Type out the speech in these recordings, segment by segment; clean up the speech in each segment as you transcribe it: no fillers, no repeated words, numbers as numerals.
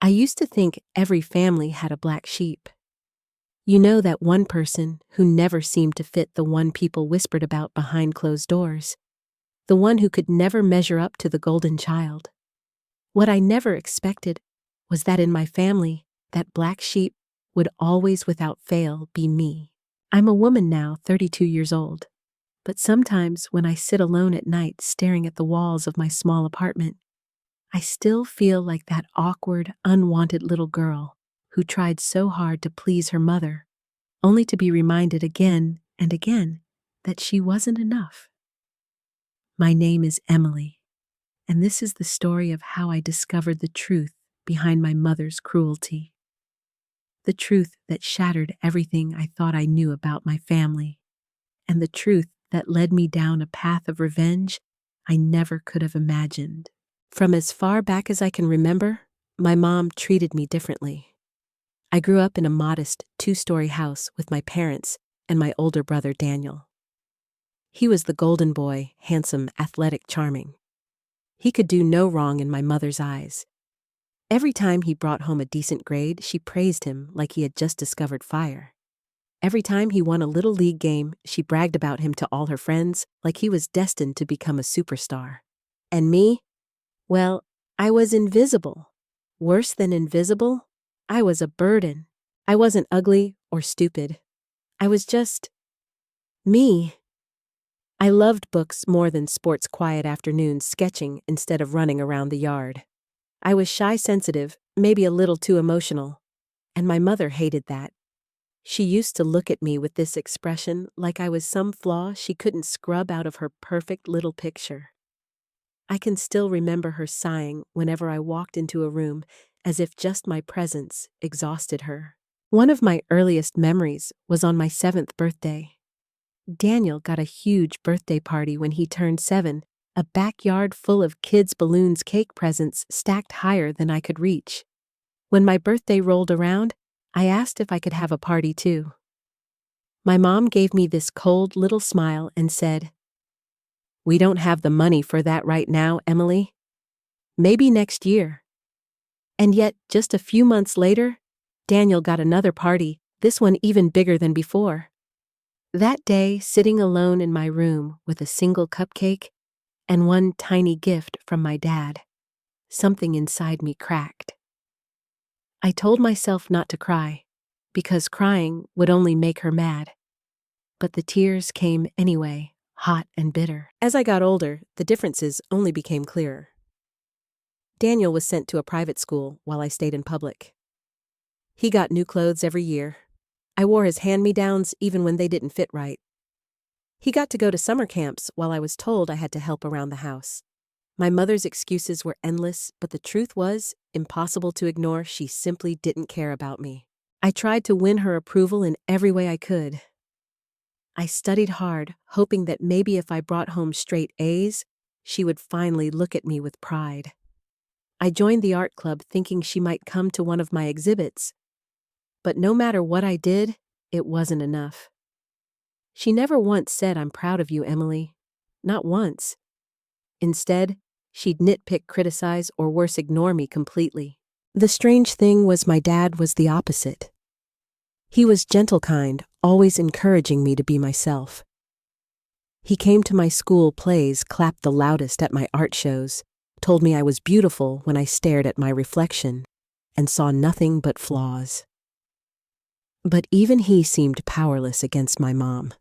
I used to think every family had a black sheep. You know, that one person who never seemed to fit the one people whispered about behind closed doors. The one who could never measure up to the golden child. What I never expected was that in my family, that black sheep would always without fail be me. I'm a woman now, 32 years old. But sometimes when I sit alone at night staring at the walls of my small apartment, I still feel like that awkward, unwanted little girl who tried so hard to please her mother, only to be reminded again and again that she wasn't enough. My name is Emily, and this is the story of how I discovered the truth behind my mother's cruelty. The truth that shattered everything I thought I knew about my family, and the truth that led me down a path of revenge I never could have imagined. From as far back as I can remember, my mom treated me differently. I grew up in a modest 2-story house with my parents and my older brother Daniel. He was the golden boy, handsome, athletic, charming. He could do no wrong in my mother's eyes. Every time he brought home a decent grade, she praised him like he had just discovered fire. Every time he won a little league game, she bragged about him to all her friends like he was destined to become a superstar. And me? Well, I was invisible. Worse than invisible, I was a burden. I wasn't ugly or stupid. I was just me. I loved books more than sports, quiet afternoons sketching instead of running around the yard. I was shy, sensitive, maybe a little too emotional, and my mother hated that. She used to look at me with this expression like I was some flaw she couldn't scrub out of her perfect little picture. I can still remember her sighing whenever I walked into a room, as if just my presence exhausted her. One of my earliest memories was on my 7th birthday. Daniel got a huge birthday party when he turned 7, a backyard full of kids' balloons, cake, presents stacked higher than I could reach. When my birthday rolled around, I asked if I could have a party too. My mom gave me this cold little smile and said, "We don't have the money for that right now, Emily. Maybe next year." And yet, just a few months later, Daniel got another party, this one even bigger than before. That day, sitting alone in my room with a single cupcake and one tiny gift from my dad, something inside me cracked. I told myself not to cry, because crying would only make her mad. But the tears came anyway, hot and bitter. As I got older, the differences only became clearer. Daniel was sent to a private school while I stayed in public. He got new clothes every year. I wore his hand-me-downs even when they didn't fit right. He got to go to summer camps while I was told I had to help around the house. My mother's excuses were endless, but the truth was impossible to ignore. She simply didn't care about me. I tried to win her approval in every way I could. I studied hard, hoping that maybe if I brought home straight A's, she would finally look at me with pride. I joined the art club thinking she might come to one of my exhibits. But no matter what I did, it wasn't enough. She never once said, "I'm proud of you, Emily." Not once. Instead, she'd nitpick, criticize, or worse, ignore me completely. The strange thing was my dad was the opposite. He was gentle, kind, always encouraging me to be myself. He came to my school plays, clapped the loudest at my art shows, told me I was beautiful when I stared at my reflection, and saw nothing but flaws. But even he seemed powerless against my mom.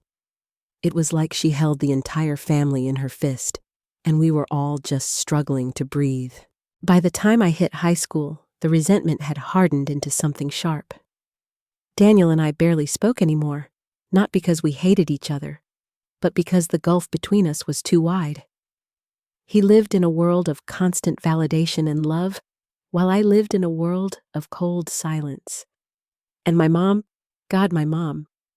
It was like she held the entire family in her fist, and we were all just struggling to breathe. By the time I hit high school, the resentment had hardened into something sharp. Daniel and I barely spoke anymore, not because we hated each other, but because the gulf between us was too wide. He lived in a world of constant validation and love, while I lived in a world of cold silence. And my mom,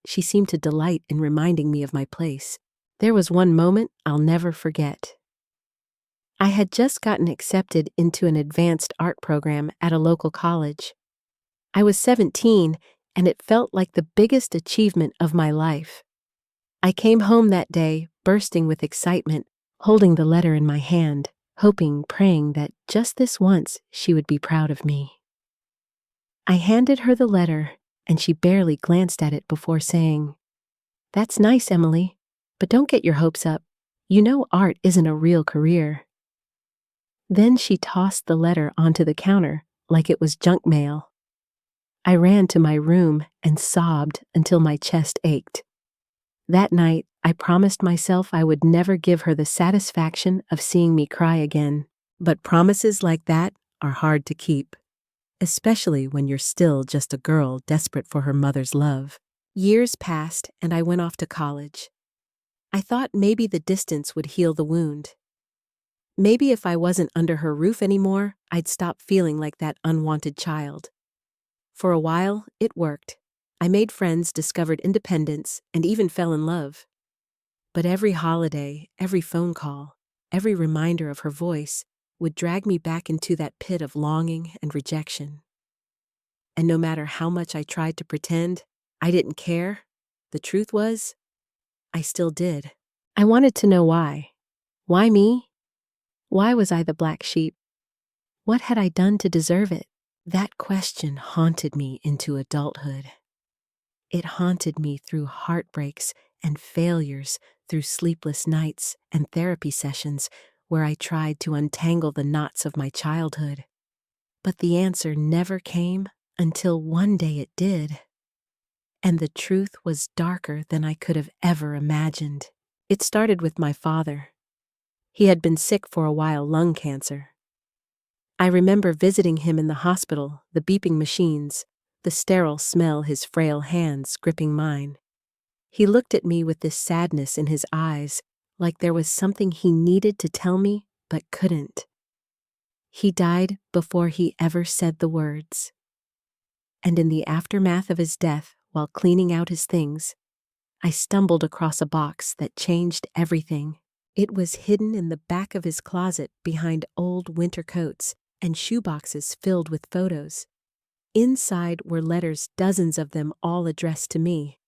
she seemed to delight in reminding me of my place. There was one moment I'll never forget. I had just gotten accepted into an advanced art program at a local college. I was 17, and it felt like the biggest achievement of my life. I came home that day, bursting with excitement, holding the letter in my hand, hoping, praying that just this once she would be proud of me. I handed her the letter, and she barely glanced at it before saying, "That's nice, Emily, but don't get your hopes up. You know art isn't a real career." Then she tossed the letter onto the counter like it was junk mail. I ran to my room and sobbed until my chest ached. That night, I promised myself I would never give her the satisfaction of seeing me cry again. But promises like that are hard to keep, especially when you're still just a girl desperate for her mother's love. Years passed and I went off to college. I thought maybe the distance would heal the wound. Maybe if I wasn't under her roof anymore, I'd stop feeling like that unwanted child. For a while, it worked. I made friends, discovered independence, and even fell in love. But every holiday, every phone call, every reminder of her voice would drag me back into that pit of longing and rejection. And no matter how much I tried to pretend I didn't care, the truth was, I still did. I wanted to know why. Why me? Why was I the black sheep? What had I done to deserve it? That question haunted me into adulthood. It haunted me through heartbreaks and failures, through sleepless nights and therapy sessions where I tried to untangle the knots of my childhood. But the answer never came until one day it did. And the truth was darker than I could have ever imagined. It started with my father. He had been sick for a while, lung cancer. I remember visiting him in the hospital, the beeping machines, the sterile smell, his frail hands gripping mine. He looked at me with this sadness in his eyes, like there was something he needed to tell me but couldn't. He died before he ever said the words. And in the aftermath of his death, while cleaning out his things, I stumbled across a box that changed everything. It was hidden in the back of his closet behind old winter coats and shoeboxes filled with photos. Inside were letters, dozens of them, all addressed to me.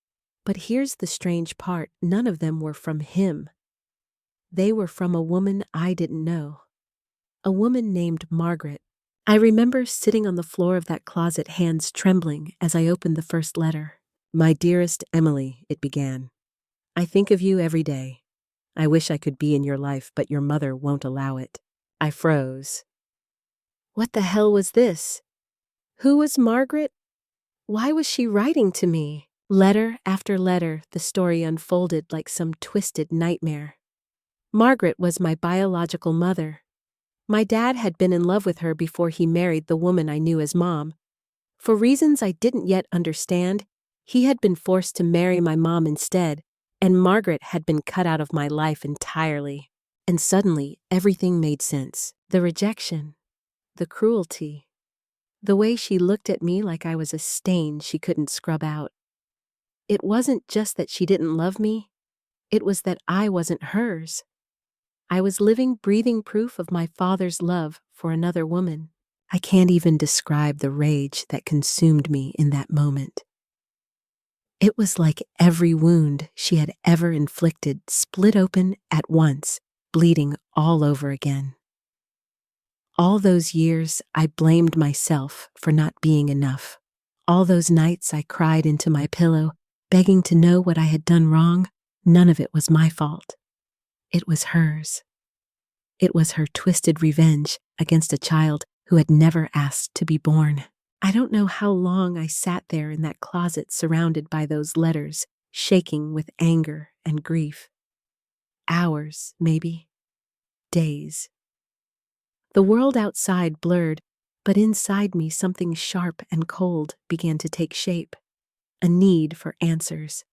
But here's the strange part, none of them were from him. They were from a woman I didn't know. A woman named Margaret. I remember sitting on the floor of that closet, hands trembling as I opened the first letter. "My dearest Emily," it began. "I think of you every day. I wish I could be in your life, but your mother won't allow it." I froze. What the hell was this? Who was Margaret? Why was she writing to me? Letter after letter, the story unfolded like some twisted nightmare. Margaret was my biological mother. My dad had been in love with her before he married the woman I knew as Mom. For reasons I didn't yet understand, he had been forced to marry my mom instead, and Margaret had been cut out of my life entirely. And suddenly, everything made sense. The rejection, the cruelty, the way she looked at me like I was a stain she couldn't scrub out. It wasn't just that she didn't love me, it was that I wasn't hers. I was living, breathing proof of my father's love for another woman. I can't even describe the rage that consumed me in that moment. It was like every wound she had ever inflicted split open at once, bleeding all over again. All those years, I blamed myself for not being enough. All those nights I cried into my pillow, begging to know what I had done wrong. None of it was my fault. It was hers. It was her twisted revenge against a child who had never asked to be born. I don't know how long I sat there in that closet surrounded by those letters, shaking with anger and grief. Hours, maybe. Days. The world outside blurred, but inside me something sharp and cold began to take shape. A need for answers.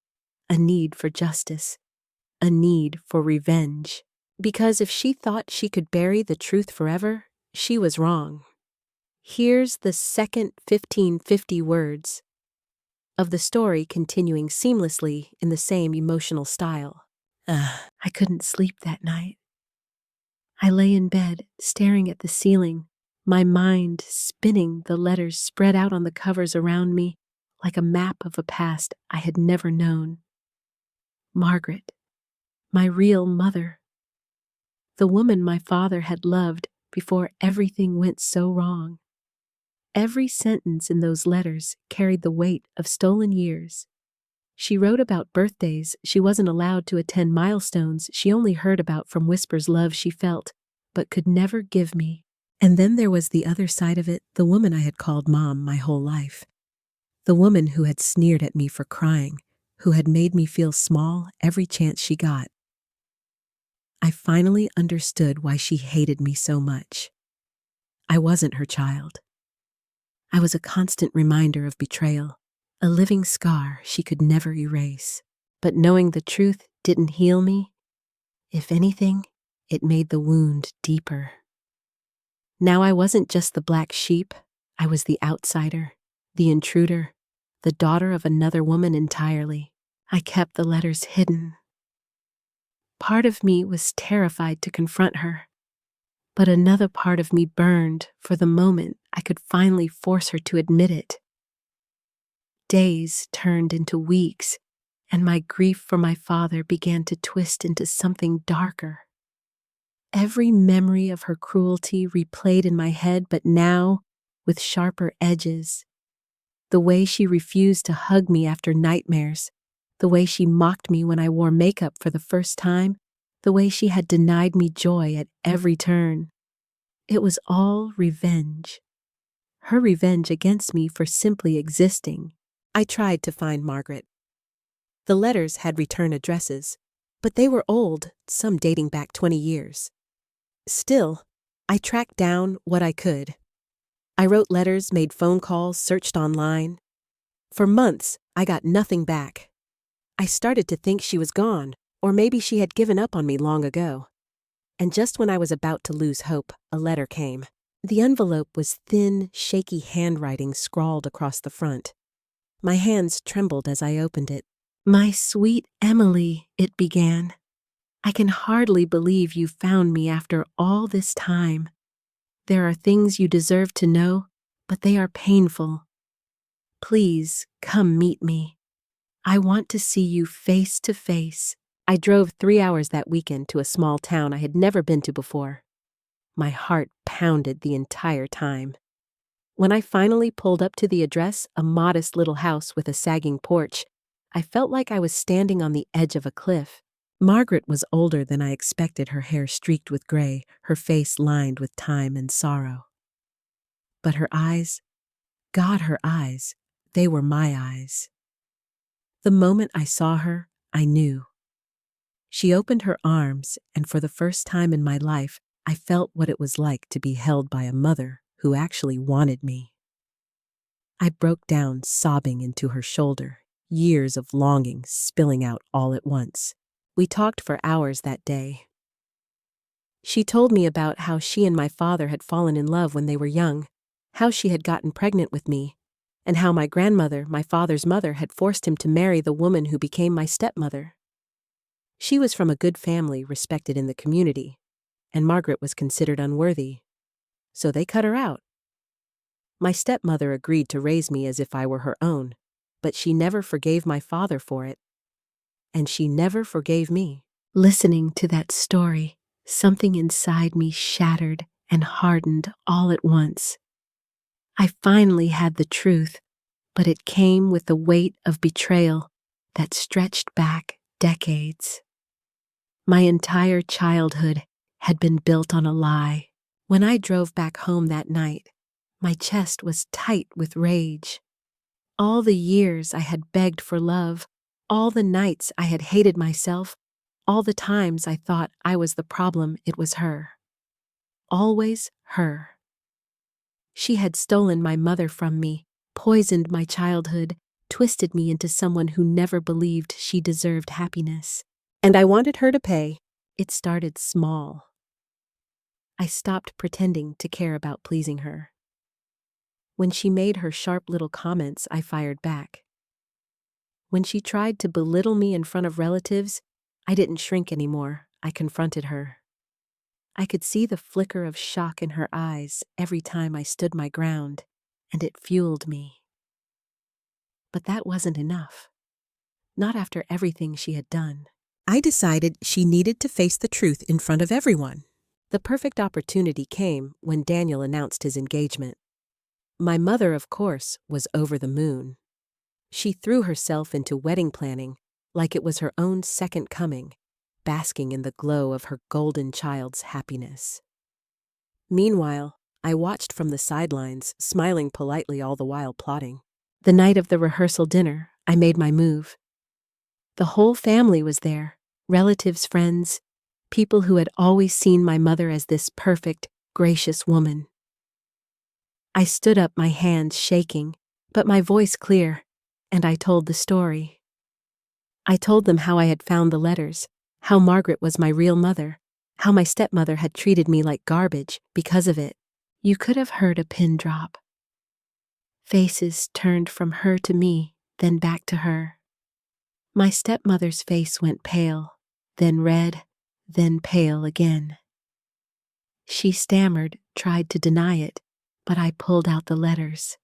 A need for justice. A need for revenge. Because if she thought she could bury the truth forever, she was wrong. Here's the second 1550 words of the story, continuing seamlessly in the same emotional style. I couldn't sleep that night. I lay in bed, staring at the ceiling, my mind spinning, the letters spread out on the covers around me like a map of a past I had never known. Margaret, my real mother. The woman my father had loved before everything went so wrong. Every sentence in those letters carried the weight of stolen years. She wrote about birthdays she wasn't allowed to attend, milestones she only heard about from whispers, love she felt but could never give me. And then there was the other side of it, the woman I had called mom my whole life. The woman who had sneered at me for crying, who had made me feel small every chance she got. I finally understood why she hated me so much. I wasn't her child. I was a constant reminder of betrayal, a living scar she could never erase. But knowing the truth didn't heal me. If anything, it made the wound deeper. Now I wasn't just the black sheep, I was the outsider, the intruder, the daughter of another woman entirely. I kept the letters hidden. Part of me was terrified to confront her, but another part of me burned for the moment I could finally force her to admit it. Days turned into weeks, and my grief for my father began to twist into something darker. Every memory of her cruelty replayed in my head, but now with sharper edges. The way she refused to hug me after nightmares, the way she mocked me when I wore makeup for the first time, the way she had denied me joy at every turn. It was all revenge. Her revenge against me for simply existing. I tried to find Margaret. The letters had return addresses, but they were old, some dating back 20 years. Still, I tracked down what I could. I wrote letters, made phone calls, searched online. For months, I got nothing back. I started to think she was gone, or maybe she had given up on me long ago. And just when I was about to lose hope, a letter came. The envelope was thin, shaky handwriting scrawled across the front. My hands trembled as I opened it. "My sweet Emily," it began. "I can hardly believe you found me after all this time. There are things you deserve to know, but they are painful. Please come meet me. I want to see you face to face." I drove 3 hours that weekend to a small town I had never been to before. My heart pounded the entire time. When I finally pulled up to the address, a modest little house with a sagging porch, I felt like I was standing on the edge of a cliff. Margaret was older than I expected, her hair streaked with gray, her face lined with time and sorrow. But her eyes, God, her eyes, they were my eyes. The moment I saw her, I knew. She opened her arms, and for the first time in my life, I felt what it was like to be held by a mother who actually wanted me. I broke down, sobbing into her shoulder, years of longing spilling out all at once. We talked for hours that day. She told me about how she and my father had fallen in love when they were young, how she had gotten pregnant with me, and how my grandmother, my father's mother, had forced him to marry the woman who became my stepmother. She was from a good family respected in the community, and Margaret was considered unworthy, so they cut her out. My stepmother agreed to raise me as if I were her own, but she never forgave my father for it, and she never forgave me. Listening to that story, something inside me shattered and hardened all at once. I finally had the truth, but it came with the weight of betrayal that stretched back decades. My entire childhood had been built on a lie. When I drove back home that night, my chest was tight with rage. All the years I had begged for love, all the nights I had hated myself, all the times I thought I was the problem, it was her. Always her. She had stolen my mother from me, poisoned my childhood, twisted me into someone who never believed she deserved happiness. And I wanted her to pay. It started small. I stopped pretending to care about pleasing her. When she made her sharp little comments, I fired back. When she tried to belittle me in front of relatives, I didn't shrink anymore. I confronted her. I could see the flicker of shock in her eyes every time I stood my ground, and it fueled me. But that wasn't enough. Not after everything she had done. I decided she needed to face the truth in front of everyone. The perfect opportunity came when Daniel announced his engagement. My mother, of course, was over the moon. She threw herself into wedding planning like it was her own second coming, basking in the glow of her golden child's happiness. Meanwhile, I watched from the sidelines, smiling politely all the while plotting. The night of the rehearsal dinner, I made my move. The whole family was there, relatives, friends, people who had always seen my mother as this perfect, gracious woman. I stood up, my hands shaking, but my voice clear, and I told the story. I told them how I had found the letters, how Margaret was my real mother, how my stepmother had treated me like garbage because of it. You could have heard a pin drop. Faces turned from her to me, then back to her. My stepmother's face went pale, then red, then pale again. She stammered, tried to deny it, but I pulled out the letters.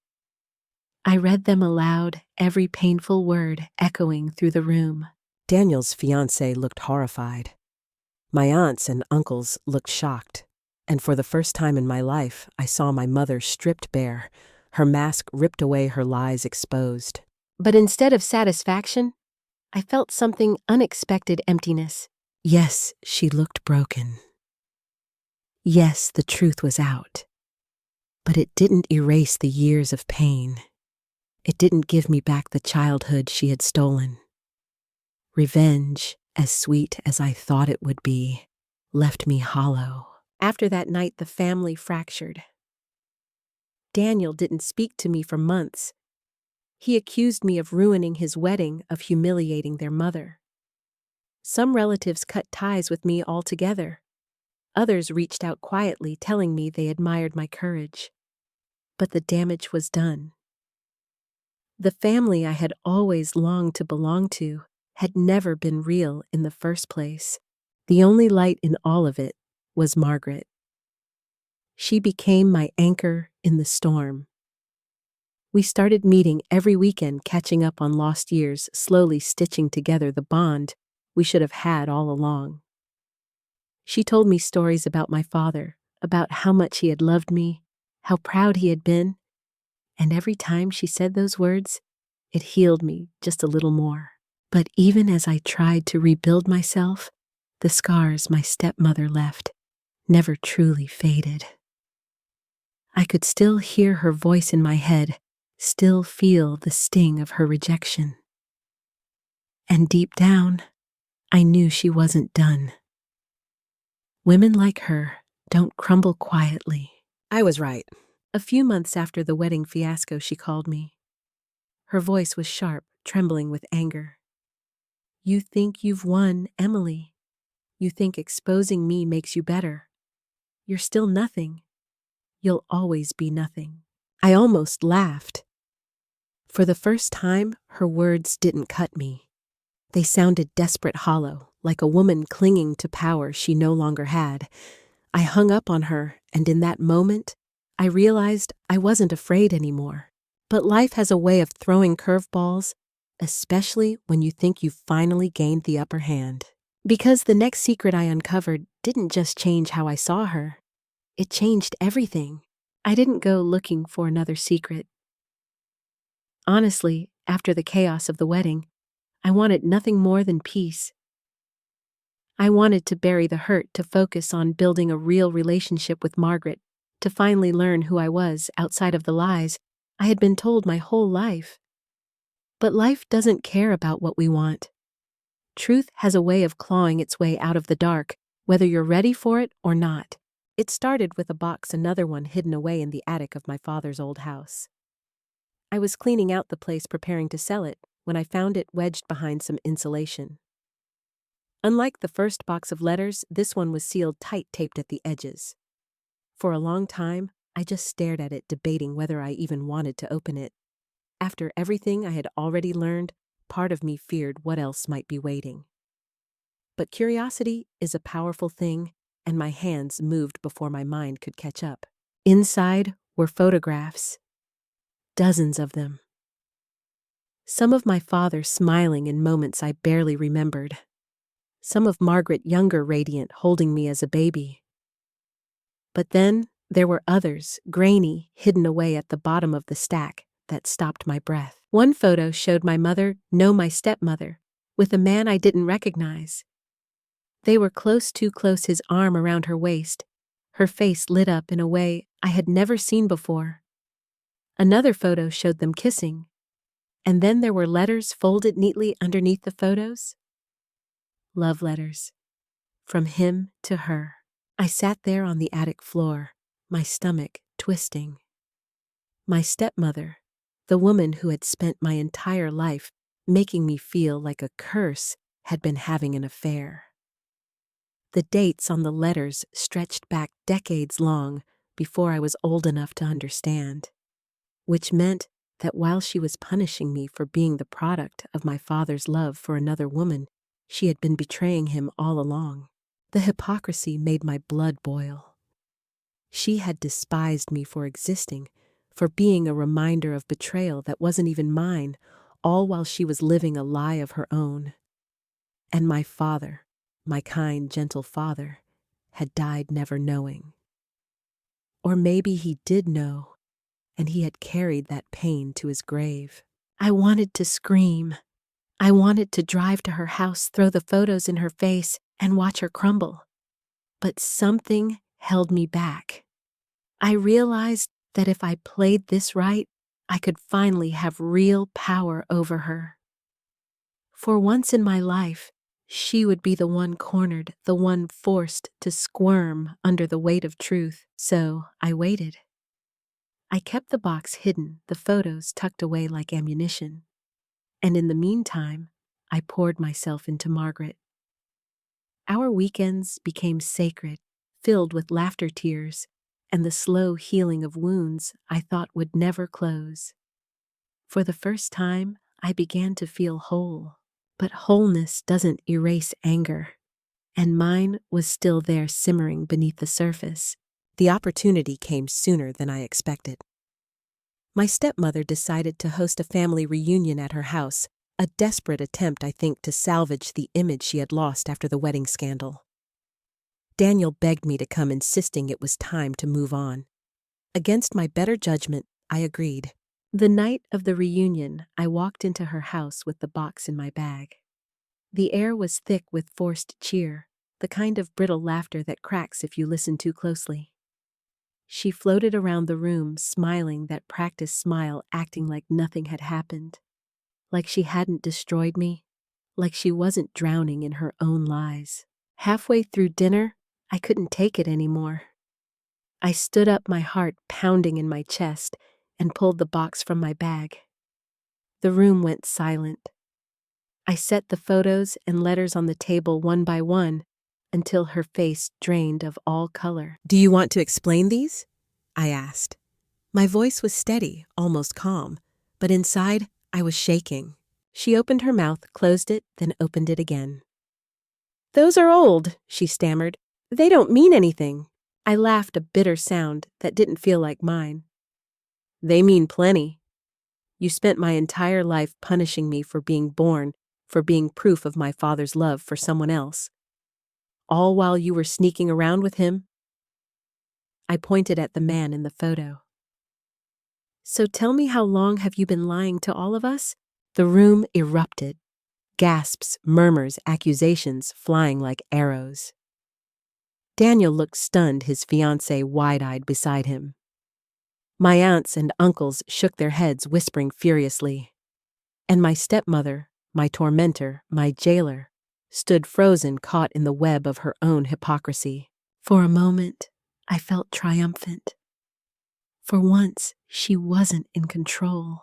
I read them aloud, every painful word echoing through the room. Daniel's fiancé looked horrified. My aunts and uncles looked shocked, and for the first time in my life, I saw my mother stripped bare, her mask ripped away, her lies exposed. But instead of satisfaction, I felt something unexpected: emptiness. Yes, she looked broken. Yes, the truth was out. But it didn't erase the years of pain. It didn't give me back the childhood she had stolen. Revenge, as sweet as I thought it would be, left me hollow. After that night, the family fractured. Daniel didn't speak to me for months. He accused me of ruining his wedding, of humiliating their mother. Some relatives cut ties with me altogether. Others reached out quietly, telling me they admired my courage. But the damage was done. The family I had always longed to belong to had never been real in the first place. The only light in all of it was Margaret. She became my anchor in the storm. We started meeting every weekend, catching up on lost years, slowly stitching together the bond we should have had all along. She told me stories about my father, about how much he had loved me, how proud he had been, and every time she said those words, it healed me just a little more. But even as I tried to rebuild myself, the scars my stepmother left never truly faded. I could still hear her voice in my head, still feel the sting of her rejection. And deep down, I knew she wasn't done. Women like her don't crumble quietly. I was right. A few months after the wedding fiasco, she called me. Her voice was sharp, trembling with anger. "You think you've won, Emily. You think exposing me makes you better. You're still nothing. You'll always be nothing." I almost laughed. For the first time, her words didn't cut me. They sounded desperate, hollow, like a woman clinging to power she no longer had. I hung up on her, and in that moment, I realized I wasn't afraid anymore. But life has a way of throwing curveballs, especially when you think you've finally gained the upper hand. Because the next secret I uncovered didn't just change how I saw her, it changed everything. I didn't go looking for another secret. Honestly, after the chaos of the wedding, I wanted nothing more than peace. I wanted to bury the hurt, to focus on building a real relationship with Margaret, to finally learn who I was outside of the lies I had been told my whole life. But life doesn't care about what we want. Truth has a way of clawing its way out of the dark, whether you're ready for it or not. It started with a box, another one hidden away in the attic of my father's old house. I was cleaning out the place, preparing to sell it, when I found it wedged behind some insulation. Unlike the first box of letters, this one was sealed tight, taped at the edges. For a long time, I just stared at it, debating whether I even wanted to open it. After everything I had already learned, part of me feared what else might be waiting. But curiosity is a powerful thing, and my hands moved before my mind could catch up. Inside were photographs, dozens of them. Some of my father smiling in moments I barely remembered. Some of Margaret younger, radiant, holding me as a baby. But then There were others, grainy, hidden away at the bottom of the stack, that stopped my breath. One photo showed my mother, no, my stepmother, with a man I didn't recognize. They were too close, his arm around her waist, her face lit up in a way I had never seen before. Another photo showed them kissing, and then there were letters folded neatly underneath the photos. Love letters. From him to her. I sat there on the attic floor, my stomach twisting. My stepmother, the woman who had spent my entire life making me feel like a curse, had been having an affair. The dates on the letters stretched back decades long before I was old enough to understand, which meant that while she was punishing me for being the product of my father's love for another woman, she had been betraying him all along. The hypocrisy made my blood boil. She had despised me for existing, for being a reminder of betrayal that wasn't even mine, all while she was living a lie of her own. And my father, my kind, gentle father, had died never knowing. Or maybe he did know, and he had carried that pain to his grave. I wanted to scream. I wanted to drive to her house, throw the photos in her face, and watch her crumble. But something held me back. I realized that if I played this right, I could finally have real power over her. For once in my life, she would be the one cornered, the one forced to squirm under the weight of truth. So I waited. I kept the box hidden, the photos tucked away like ammunition. And in the meantime, I poured myself into Margaret. Our weekends became sacred, filled with laughter tears, and the slow healing of wounds I thought would never close. For the first time, I began to feel whole. But wholeness doesn't erase anger, and mine was still there simmering beneath the surface. The opportunity came sooner than I expected. My stepmother decided to host a family reunion at her house, a desperate attempt, I think, to salvage the image she had lost after the wedding scandal. Daniel begged me to come, insisting it was time to move on. Against my better judgment, I agreed. The night of the reunion, I walked into her house with the box in my bag. The air was thick with forced cheer, the kind of brittle laughter that cracks if you listen too closely. She floated around the room, smiling that practiced smile, acting like nothing had happened. Like she hadn't destroyed me, like she wasn't drowning in her own lies. Halfway through dinner, I couldn't take it anymore. I stood up, my heart pounding in my chest, and pulled the box from my bag. The room went silent. I set the photos and letters on the table one by one until her face drained of all color. "Do you want to explain these?" I asked. My voice was steady, almost calm, but inside I was shaking. She opened her mouth, closed it, then opened it again. "Those are old," she stammered. "They don't mean anything." I laughed, a bitter sound that didn't feel like mine. "They mean plenty. You spent my entire life punishing me for being born, for being proof of my father's love for someone else. All while you were sneaking around with him." I pointed at the man in the photo. "So tell me, how long have you been lying to all of us?" The room erupted. Gasps, murmurs, accusations flying like arrows. Daniel looked stunned, his fiancée wide-eyed beside him. My aunts and uncles shook their heads, whispering furiously. And my stepmother, my tormentor, my jailer, stood frozen, caught in the web of her own hypocrisy. For a moment, I felt triumphant. For once, she wasn't in control.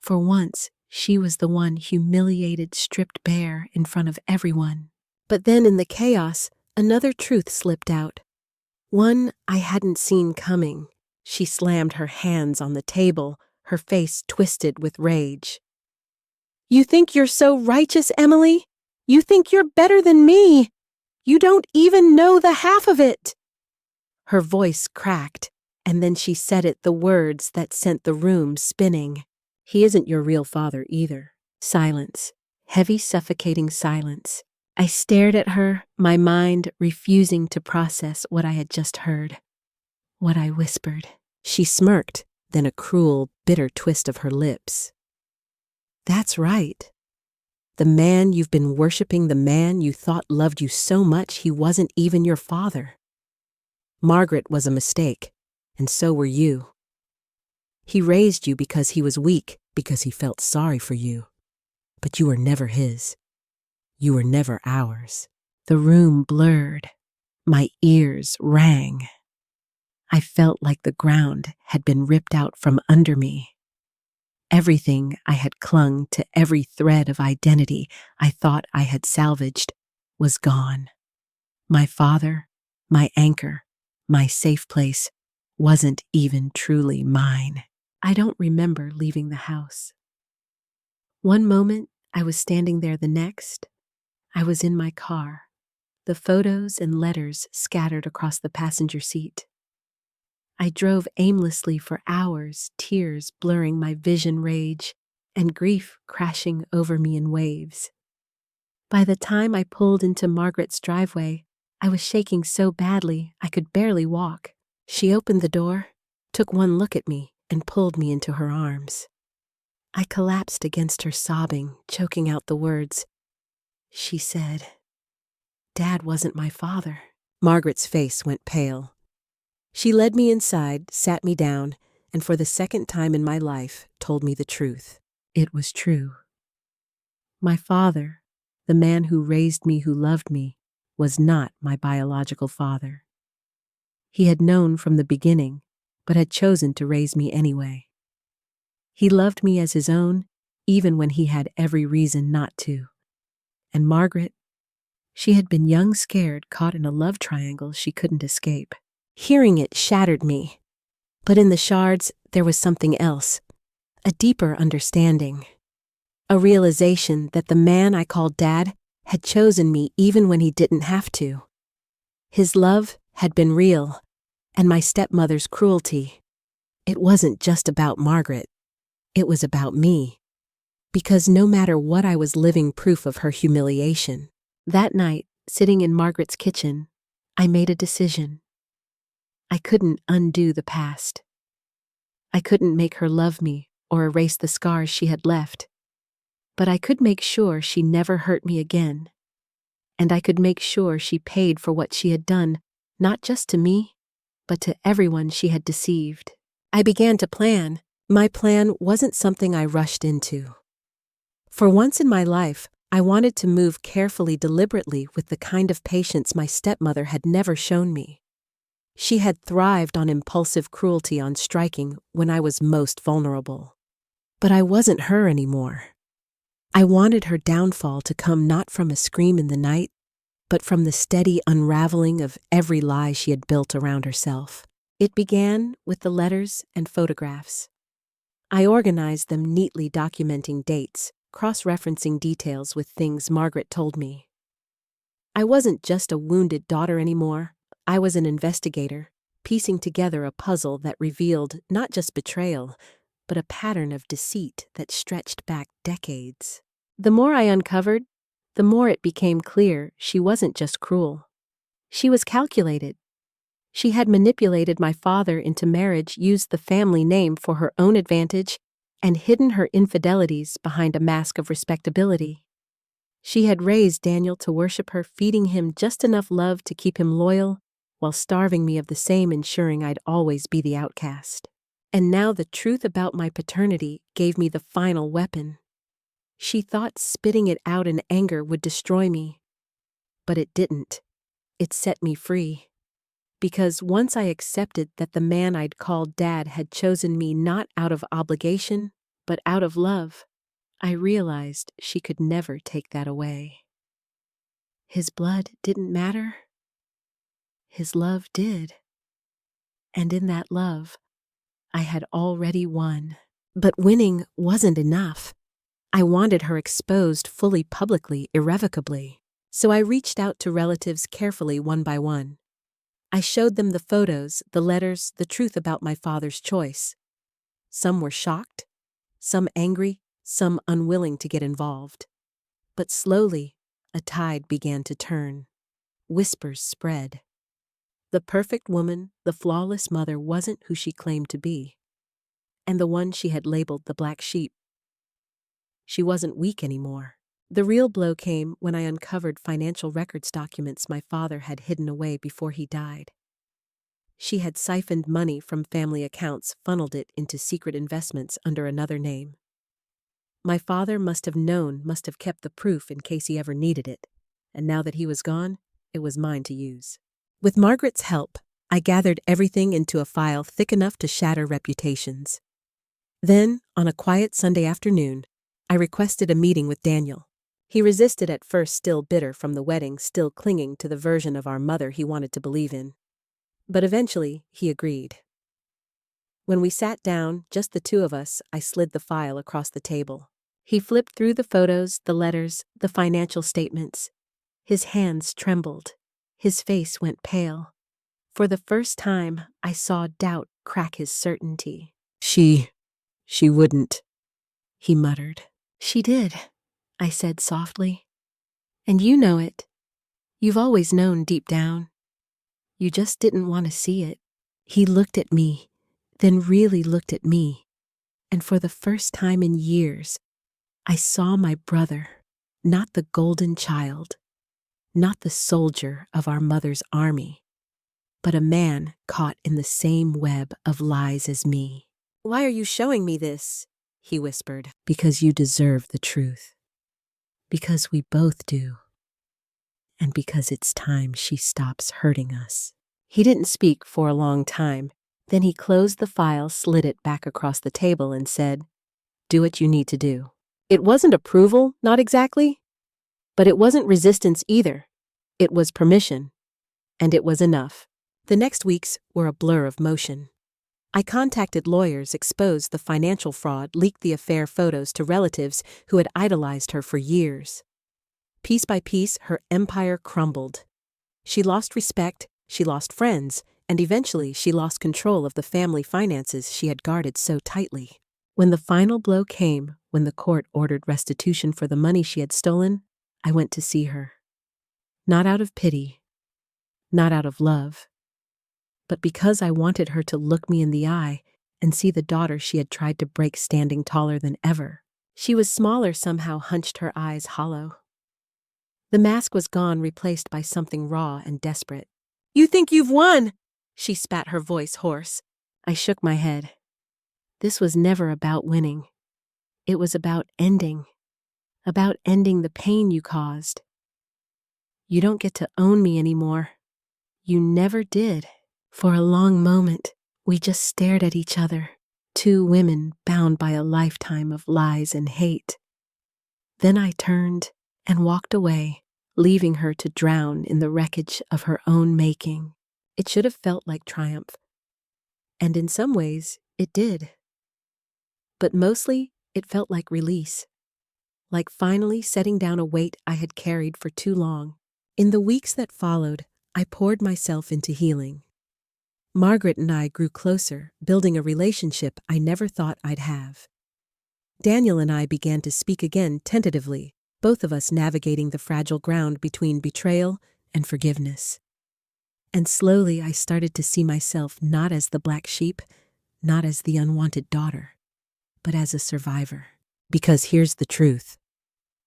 For once, she was the one humiliated, stripped bare in front of everyone. But then in the chaos, another truth slipped out. One I hadn't seen coming. She slammed her hands on the table, her face twisted with rage. "You think you're so righteous, Emily? You think you're better than me? You don't even know the half of it." Her voice cracked, and then she said it, the words that sent the room spinning. "He isn't your real father either." Silence. Heavy, suffocating silence. I stared at her, my mind refusing to process what I had just heard. What I whispered. She smirked, then a cruel, bitter twist of her lips. That's right. The man you've been worshiping, the man you thought loved you so much he wasn't even your father. Margaret was a mistake, and so were you. He raised you because he was weak, because he felt sorry for you. But you were never his. You were never ours. The room blurred. My ears rang. I felt like the ground had been ripped out from under me. Everything I had clung to, every thread of identity I thought I had salvaged, was gone. My father, my anchor, my safe place, wasn't even truly mine. I don't remember leaving the house. One moment, I was standing there. The next, I was in my car, the photos and letters scattered across the passenger seat. I drove aimlessly for hours, tears blurring my vision, rage and grief crashing over me in waves. By the time I pulled into Margaret's driveway, I was shaking so badly I could barely walk. She opened the door, took one look at me, and pulled me into her arms. I collapsed against her, sobbing, choking out the words. She said, "Dad wasn't my father." Margaret's face went pale. She led me inside, sat me down, and for the second time in my life told me the truth. It was true. My father, the man who raised me, who loved me, was not my biological father. He had known from the beginning, but had chosen to raise me anyway. He loved me as his own, even when he had every reason not to. And Margaret, she had been young, scared, caught in a love triangle she couldn't escape. Hearing it shattered me. But in the shards, there was something else, a deeper understanding. A realization that the man I called Dad had chosen me even when he didn't have to. His love had been real, and my stepmother's cruelty. It wasn't just about Margaret. It was about me. Because no matter what, I was living proof of her humiliation. That night, sitting in Margaret's kitchen, I made a decision. I couldn't undo the past. I couldn't make her love me or erase the scars she had left. But I could make sure she never hurt me again. And I could make sure she paid for what she had done, not just to me, but to everyone she had deceived. I began to plan. My plan wasn't something I rushed into. For once in my life, I wanted to move carefully, deliberately, with the kind of patience my stepmother had never shown me. She had thrived on impulsive cruelty, on striking when I was most vulnerable. But I wasn't her anymore. I wanted her downfall to come not from a scream in the night, but from the steady unraveling of every lie she had built around herself. It began with the letters and photographs. I organized them neatly, documenting dates, cross-referencing details with things Margaret told me. I wasn't just a wounded daughter anymore. I was an investigator, piecing together a puzzle that revealed not just betrayal, but a pattern of deceit that stretched back decades. The more I uncovered, the more it became clear she wasn't just cruel. She was calculated. She had manipulated my father into marriage, used the family name for her own advantage, and hidden her infidelities behind a mask of respectability. She had raised Daniel to worship her, feeding him just enough love to keep him loyal, while starving me of the same, ensuring I'd always be the outcast. And now the truth about my paternity gave me the final weapon. She thought spitting it out in anger would destroy me. But it didn't. It set me free. Because once I accepted that the man I'd called Dad had chosen me not out of obligation, but out of love, I realized she could never take that away. His blood didn't matter. His love did. And in that love, I had already won. But winning wasn't enough. I wanted her exposed fully, publicly, irrevocably. So I reached out to relatives carefully, one by one. I showed them the photos, the letters, the truth about my father's choice. Some were shocked, some angry, some unwilling to get involved. But slowly, a tide began to turn. Whispers spread. The perfect woman, the flawless mother wasn't who she claimed to be. And the one she had labeled the black sheep. She wasn't weak anymore. The real blow came when I uncovered financial records documents my father had hidden away before he died. She had siphoned money from family accounts, funneled it into secret investments under another name. My father must have kept the proof in case he ever needed it, and now that he was gone, it was mine to use. With Margaret's help, I gathered everything into a file thick enough to shatter reputations. Then, on a quiet Sunday afternoon, I requested a meeting with Daniel. He resisted at first, still bitter from the wedding, still clinging to the version of our mother he wanted to believe in. But eventually, he agreed. When we sat down, just the two of us, I slid the file across the table. He flipped through the photos, the letters, the financial statements. His hands trembled. His face went pale. For the first time, I saw doubt crack his certainty. She wouldn't, he muttered. She did, I said softly. And you know it. You've always known deep down. You just didn't want to see it. He looked at me, then really looked at me. And for the first time in years, I saw my brother, not the golden child, not the soldier of our mother's army, but a man caught in the same web of lies as me. Why are you showing me this? He whispered. Because you deserve the truth. Because we both do. And because it's time she stops hurting us. He didn't speak for a long time. Then he closed the file, slid it back across the table, and said, "Do what you need to do." It wasn't approval, not exactly. But it wasn't resistance either. It was permission. And it was enough. The next weeks were a blur of motion. I contacted lawyers, exposed the financial fraud, leaked the affair photos to relatives who had idolized her for years. Piece by piece, her empire crumbled. She lost respect, she lost friends, and eventually she lost control of the family finances she had guarded so tightly. When the final blow came, when the court ordered restitution for the money she had stolen, I went to see her. Not out of pity, not out of love, but because I wanted her to look me in the eye and see the daughter she had tried to break standing taller than ever. She was smaller somehow, hunched, her eyes hollow. The mask was gone, replaced by something raw and desperate. "You think you've won!" She spat, her voice hoarse. I shook my head. This was never about winning. It was about ending the pain you caused. You don't get to own me anymore. You never did. For a long moment, we just stared at each other, two women bound by a lifetime of lies and hate. Then I turned and walked away, leaving her to drown in the wreckage of her own making. It should have felt like triumph. And in some ways, it did. But mostly, it felt like release. Like finally setting down a weight I had carried for too long. In the weeks that followed, I poured myself into healing. Margaret and I grew closer, building a relationship I never thought I'd have. Daniel and I began to speak again tentatively, both of us navigating the fragile ground between betrayal and forgiveness. And slowly I started to see myself not as the black sheep, not as the unwanted daughter, but as a survivor. Because here's the truth.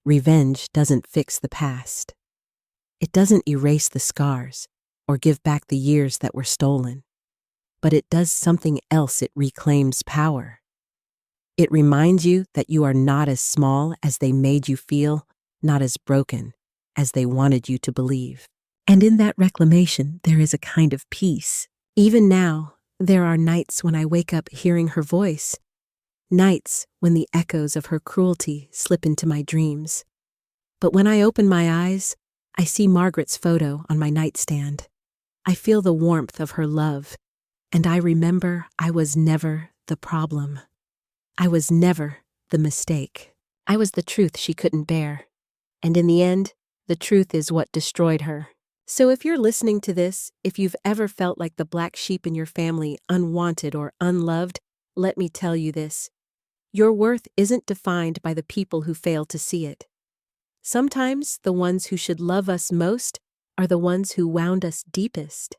Revenge doesn't fix the past. It doesn't erase the scars or give back the years that were stolen. But it does something else. It reclaims power. It reminds you that you are not as small as they made you feel, not as broken as they wanted you to believe. And in that reclamation, there is a kind of peace. Even now, there are nights when I wake up hearing her voice. Nights when the echoes of her cruelty slip into my dreams. But when I open my eyes, I see Margaret's photo on my nightstand. I feel the warmth of her love, and I remember I was never the problem. I was never the mistake. I was the truth she couldn't bear. And in the end, the truth is what destroyed her. So if you're listening to this, if you've ever felt like the black sheep in your family, unwanted or unloved, let me tell you this. Your worth isn't defined by the people who fail to see it. Sometimes the ones who should love us most are the ones who wound us deepest.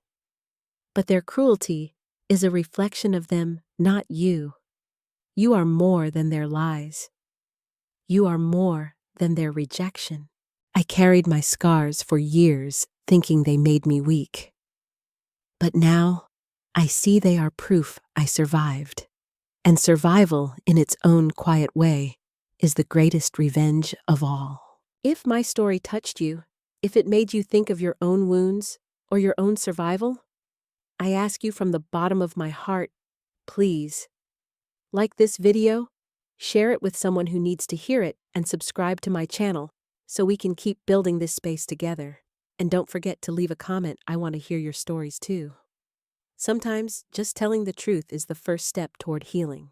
But their cruelty is a reflection of them, not you. You are more than their lies. You are more than their rejection. I carried my scars for years, thinking they made me weak. But now, I see they are proof I survived. And survival, in its own quiet way, is the greatest revenge of all. If my story touched you, if it made you think of your own wounds or your own survival, I ask you from the bottom of my heart, please, like this video, share it with someone who needs to hear it, and subscribe to my channel so we can keep building this space together. And don't forget to leave a comment. I want to hear your stories too. Sometimes just telling the truth is the first step toward healing.